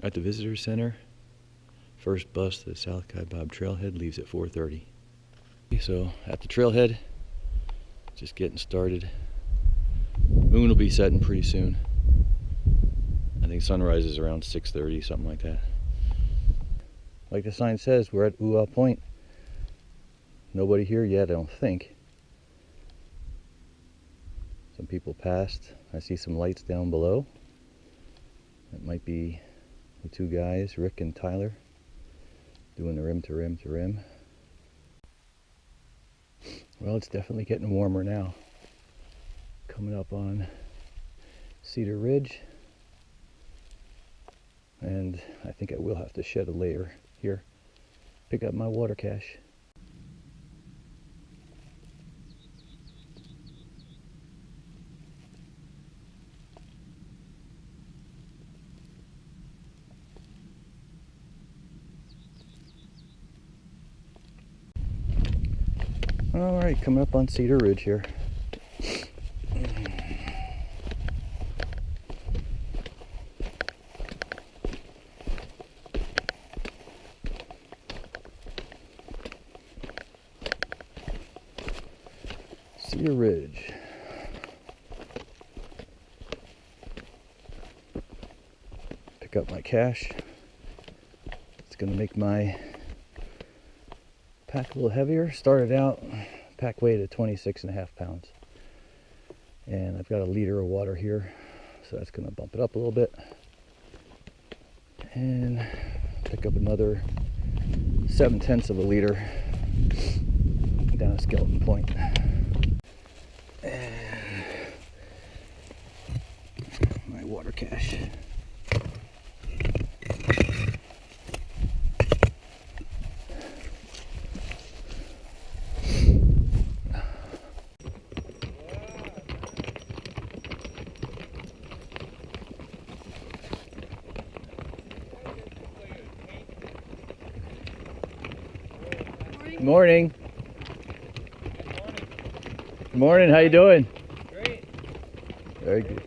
At the visitor center. First bus to the South Kaibab trailhead leaves at 4:30. So at the trailhead, just getting started. Moon will be setting pretty soon. I think sunrise is around 6:30, something like that. Like the sign says, we're at Ua Point. Nobody here yet, I don't think. Some people passed. I see some lights down below. That might be the two guys, Rick and Tyler, doing the rim to rim to rim. Well, it's definitely getting warmer now. Coming up on Cedar Ridge. And I think I will have to shed a layer here. Pick up my water cache. Alright, coming up on Cedar Ridge here. Cedar Ridge. Pick up my cache. It's going to make my pack a little heavier. Started out, pack weight at 26.5 pounds. And I've got a liter of water here, so that's going to bump it up a little bit. And pick up another 7/10 of a liter down at Skeleton Point. And my water cache. Morning. Good morning. How you doing? Great. Very good.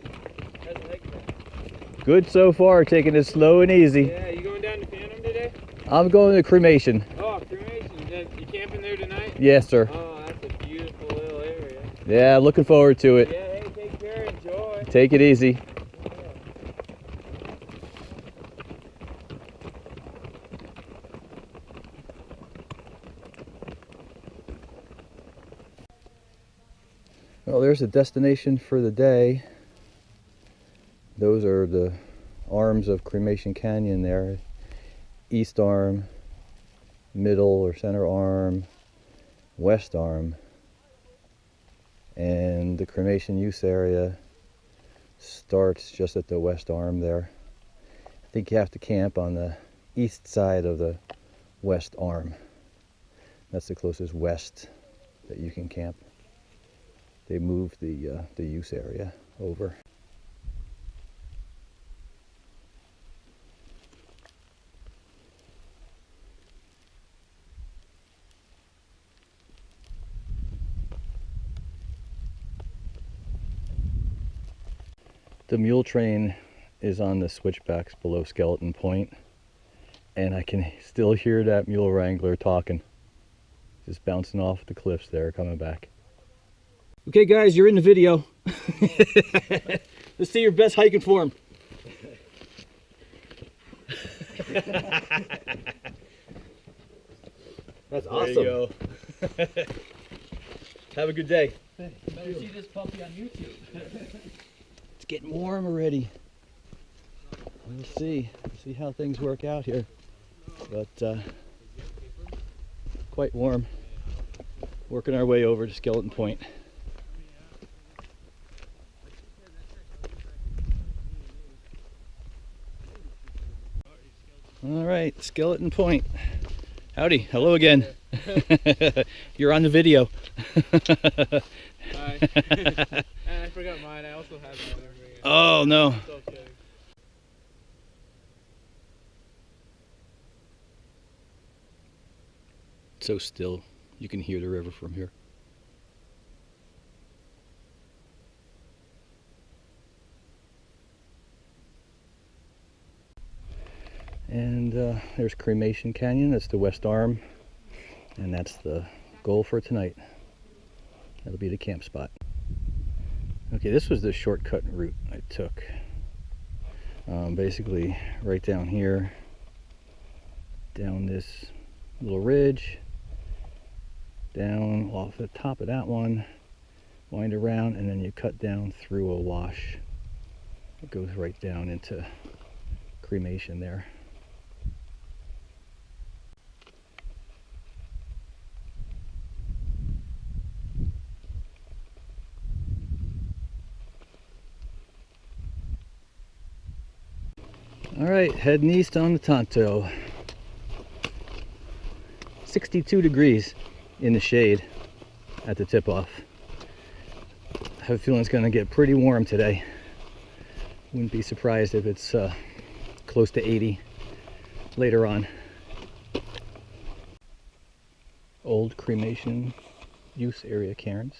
How's the hike going? Good so far. Taking it slow and easy. Yeah, you going down to Phantom today? I'm going to Cremation. Oh, Cremation. You camping there tonight? Yes, sir. Oh, that's a beautiful little area. Yeah, looking forward to it. Yeah, hey, take care. Enjoy. Take it easy. Well, there's the destination for the day. Those are the arms of Cremation Canyon there. East arm, middle or center arm, west arm. And the Cremation Use Area starts just at the west arm there. I think you have to camp on the east side of the west arm. That's the closest west that you can camp. They moved the use area over. The mule train is on the switchbacks below Skeleton Point, and I can still hear that mule wrangler talking. Just bouncing off the cliffs there, coming back. Okay guys, you're in the video. Let's see your best hiking form. That's awesome. There you go. Have a good day. You better see this puppy on YouTube. It's getting warm already. We'll see how things work out here. But quite warm. Working our way over to Skeleton Point. All right, Skeleton Point. Howdy, hello again. You're on the video. Hi. And I forgot mine. I also have mine. Oh no. It's okay. It's so still. You can hear the river from here. And there's Cremation Canyon, that's the west arm, and that's the goal for tonight. That'll be the camp spot. Okay, this was the shortcut route I took. Basically right down here, down this little ridge, down off the top of that one, wind around, and then you cut down through a wash. It goes right down into cremation there. All right, heading east on the Tonto. 62 degrees in the shade at the tip-off. I have a feeling it's going to get pretty warm today. Wouldn't be surprised if it's close to 80 later on. Old Cremation Use Area cairns.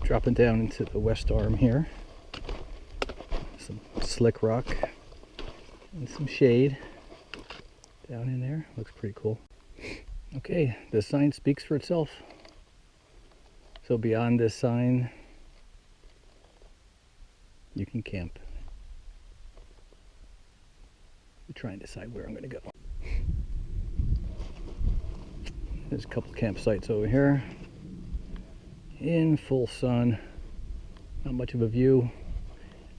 Dropping down into the west arm here. Some slick rock and some shade down in there. Looks pretty cool. Okay, the sign speaks for itself. So beyond this sign, you can camp. I'm trying to decide where I'm going to go. There's a couple campsites over here. In full sun, not much of a view.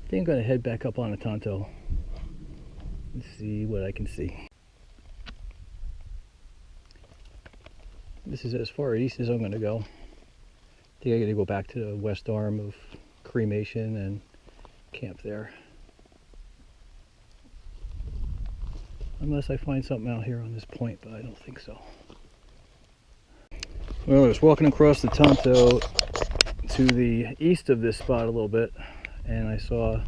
I think I'm going to head back up on the Tonto and see what I can see. This is as far east as I'm going to go. I think I got to go back to the west arm of cremation and camp there. Unless I find something out here on this point, but I don't think so. Well, I was walking across the Tonto to the east of this spot a little bit, and I saw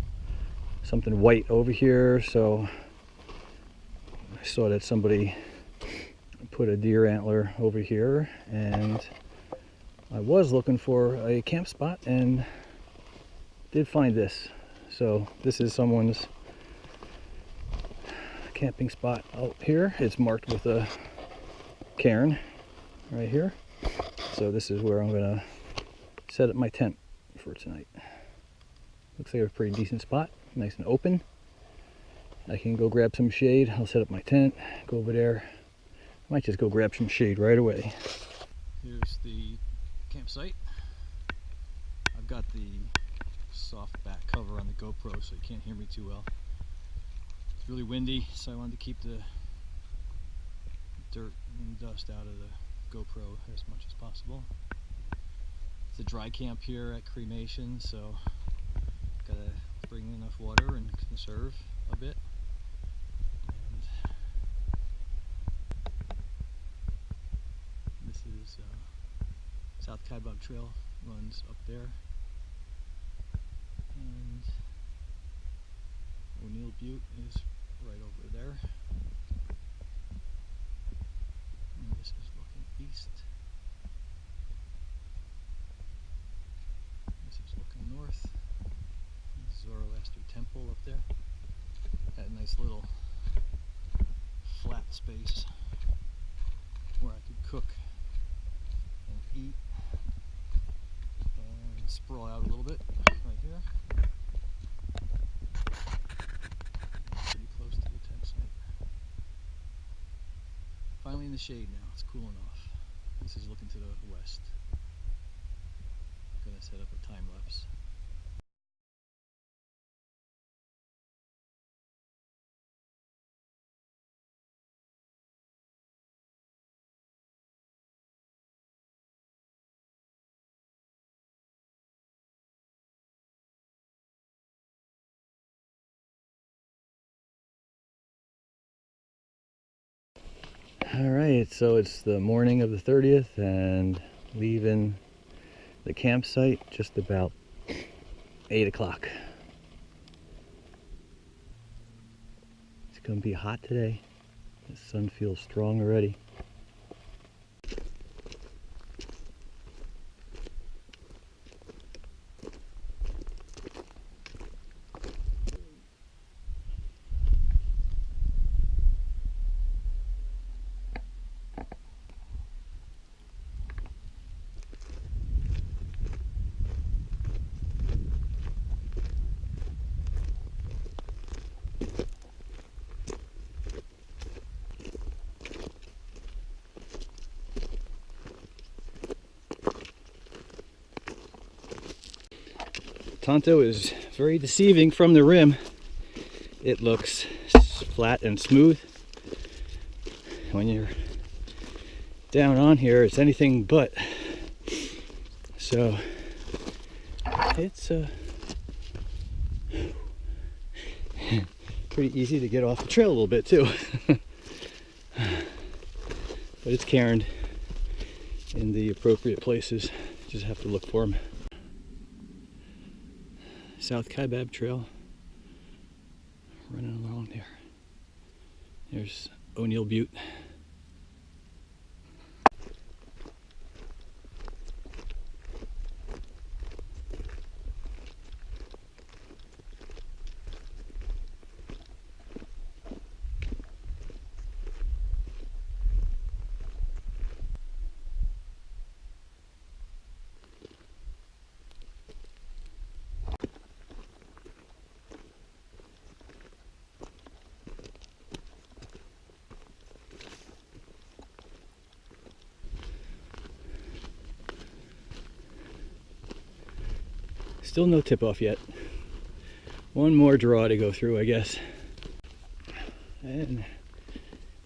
something white over here, so I saw that somebody put a deer antler over here, and I was looking for a camp spot and did find this. So this is someone's camping spot out here. It's marked with a cairn right here. So this is where I'm gonna set up my tent for tonight. Looks like a pretty decent spot, nice and open. I can go grab some shade. I'll set up my tent, go over there. Might just go grab some shade right away. Here's the campsite. I've got the soft back cover on the GoPro so you can't hear me too well. It's really windy, so I wanted to keep the dirt and dust out of the GoPro as much as possible. It's a dry camp here at cremation, so gotta bring enough water and conserve a bit. And this is South Kaibab Trail, runs up there, and O'Neill Butte is right over there. And this is looking east. This is looking north. Zoroaster Temple up there. Had a nice little flat space where I could cook and eat and sprawl out a little bit right here. Pretty close to the tent site. Finally in the shade now, it's cooling off. This is looking to the west. I'm gonna set up a time lapse. Alright, so it's the morning of the 30th and leaving the campsite just about 8 o'clock. It's going to be hot today. The sun feels strong already. Tonto is very deceiving from the rim. It looks flat and smooth. When you're down on here, it's anything but. So it's pretty easy to get off the trail a little bit too. But it's cairned in the appropriate places. Just have to look for them. South Kaibab Trail, running along there. There's O'Neill Butte. Still no tip-off yet. One more draw to go through, I guess. And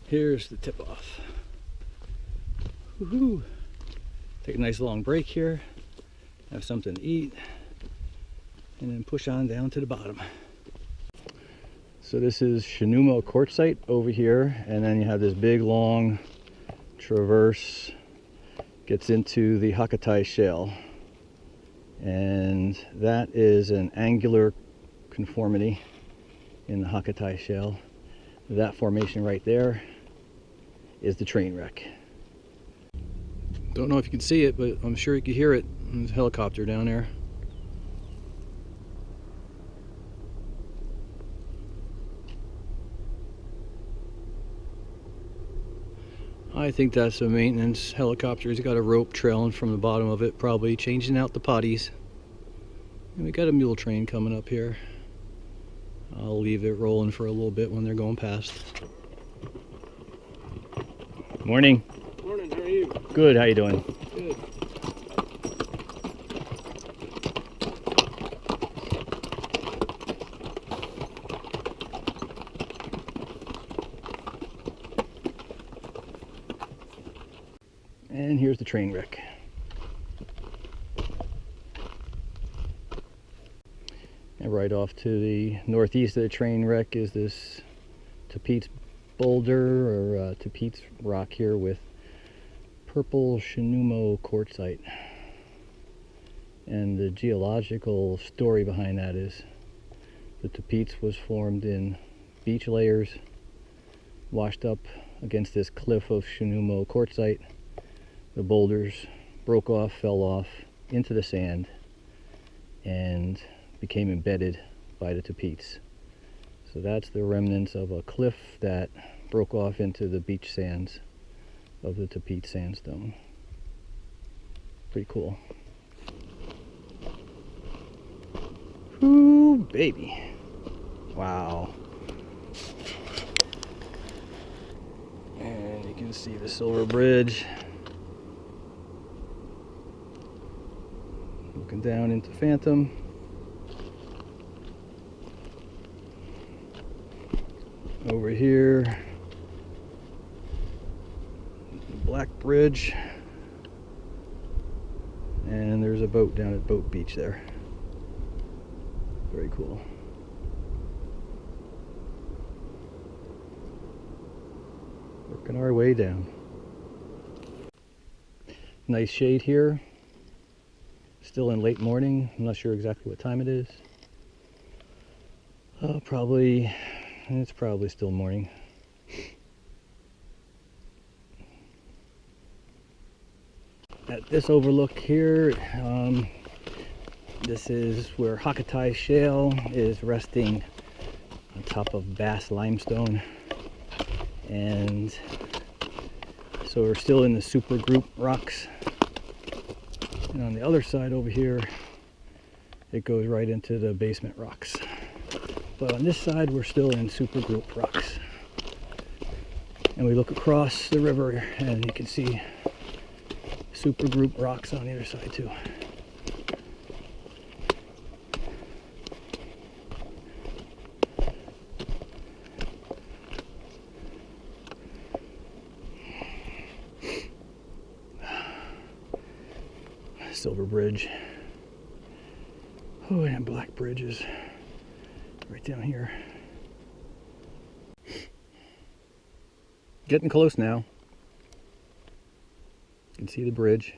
here's the tip-off. Woohoo! Take a nice long break here, have something to eat, and then push on down to the bottom. So this is Shinuma Quartzite over here, and then you have this big long traverse, gets into the Hakatai Shale. And that is an angular conformity in the Hakatai Shale. That formation right there is the train wreck. Don't know if you can see it, but I'm sure you can hear it. There's a helicopter down there. I think that's a maintenance helicopter. He's got a rope trailing from the bottom of it, probably changing out the potties. And we got a mule train coming up here. I'll leave it rolling for a little bit when they're going past. Morning. Morning, how are you? Good, how you doing? Good. And here's the train wreck. And right off to the northeast of the train wreck is this Tapeats boulder, or Tapeats rock here with purple Shinuma quartzite. And the geological story behind that is the Tapeats was formed in beach layers washed up against this cliff of Shinuma quartzite. The boulders broke off, fell off into the sand, and became embedded by the Tapeats. So that's the remnants of a cliff that broke off into the beach sands of the Tapeats sandstone. Pretty cool. Ooh, baby. Wow. And you can see the Silver Bridge. Looking down into Phantom. Over here, Black Bridge. And there's a boat down at Boat Beach there. Very cool. We're Working our way down. Nice shade here. Still in late morning. I'm not sure exactly what time it is. It's probably still morning. At this overlook here, this is where Hakkatai Shale is resting on top of Bass Limestone. And so we're still in the supergroup rocks. And on the other side over here, it goes right into the basement rocks. But on this side, we're still in supergroup rocks. And we look across the river and you can see supergroup rocks on the other side too. Silver Bridge. Oh, and Black Bridge is right down here. Getting close now. You can see the bridge.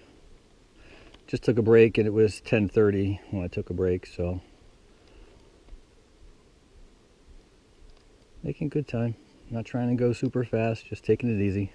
Just took a break and it was 10:30 when I took a break, so making good time. Not trying to go super fast, just taking it easy.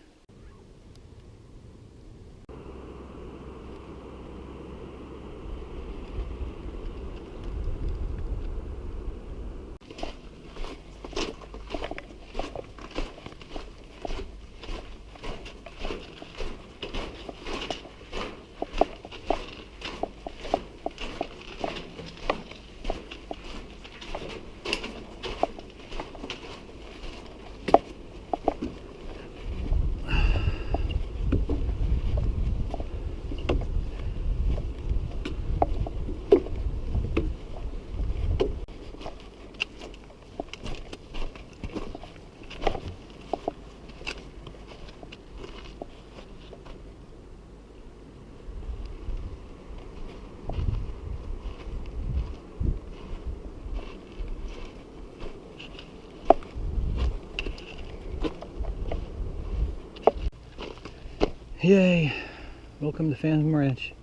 Yay! Welcome to Phantom Ranch.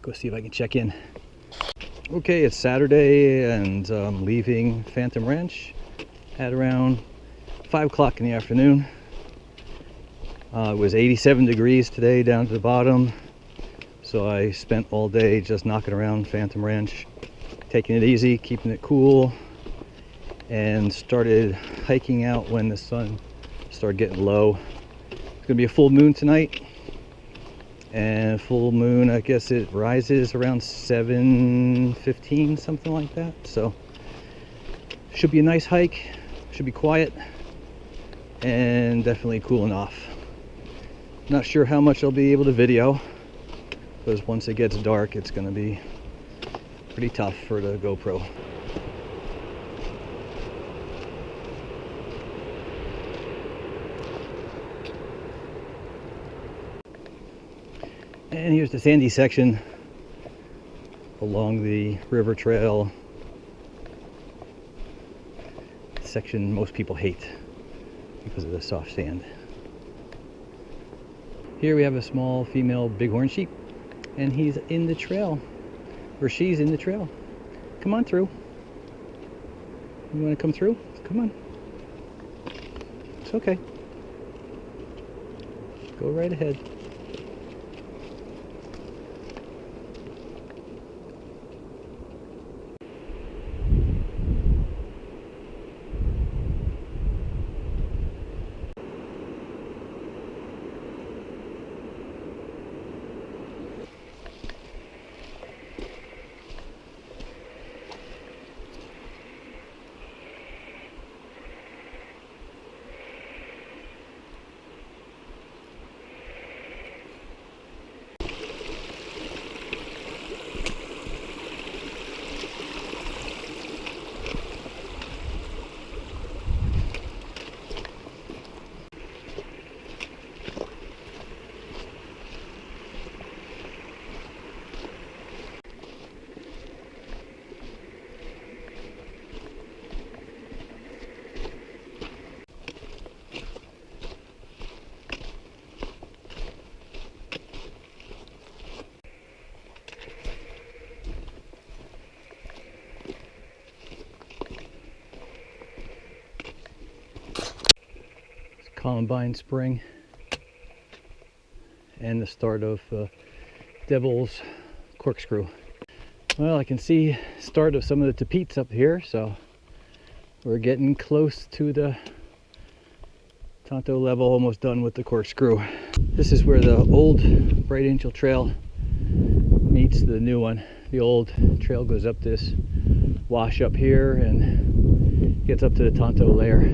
Go see if I can check in. Okay, it's Saturday and I'm leaving Phantom Ranch at around 5 o'clock in the afternoon. It was 87 degrees today down to the bottom, so I spent all day just knocking around Phantom Ranch, taking it easy, keeping it cool, and started hiking out when the sun started getting low. It's gonna be a full moon tonight, and full moon, I guess it rises around 7:15, something like that. So should be a nice hike, should be quiet, and definitely cooling off. Not sure how much I'll be able to video, because once it gets dark, it's gonna be pretty tough for the GoPro. And here's the sandy section along the river trail. Section most people hate because of the soft sand. Here we have a small female bighorn sheep, and he's in the trail, or she's in the trail. Come on through. You want to come through? Come on. It's okay. Go right ahead. Columbine Spring and the start of Devil's Corkscrew. Well, I can see start of some of the tapetes up here, so we're getting close to the Tonto level, almost done with the Corkscrew. This is where the old Bright Angel Trail meets the new one. The old trail goes up this wash up here and gets up to the Tonto layer.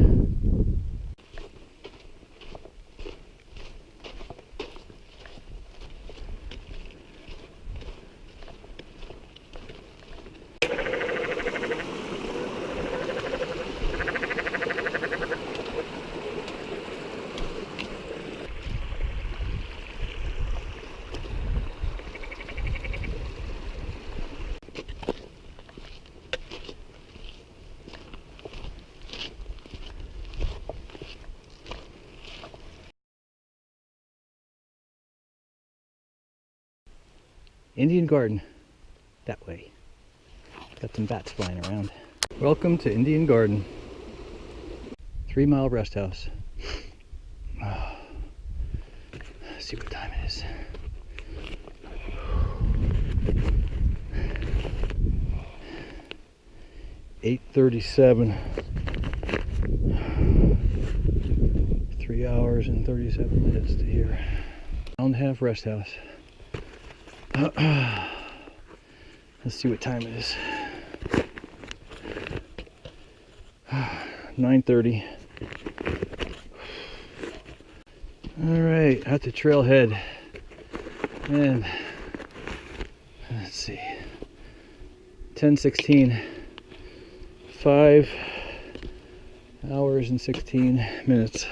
Indian Garden, that way. Got some bats flying around. Welcome to Indian Garden. 3 Mile Rest House. Oh. Let's see what time it is. $8:37. 3 hours and 37 minutes to here. Mile and a half rest house. Let's see what time it is. 9:30. All right, at the trailhead, and let's see, 10:16. 5 hours and 16 minutes.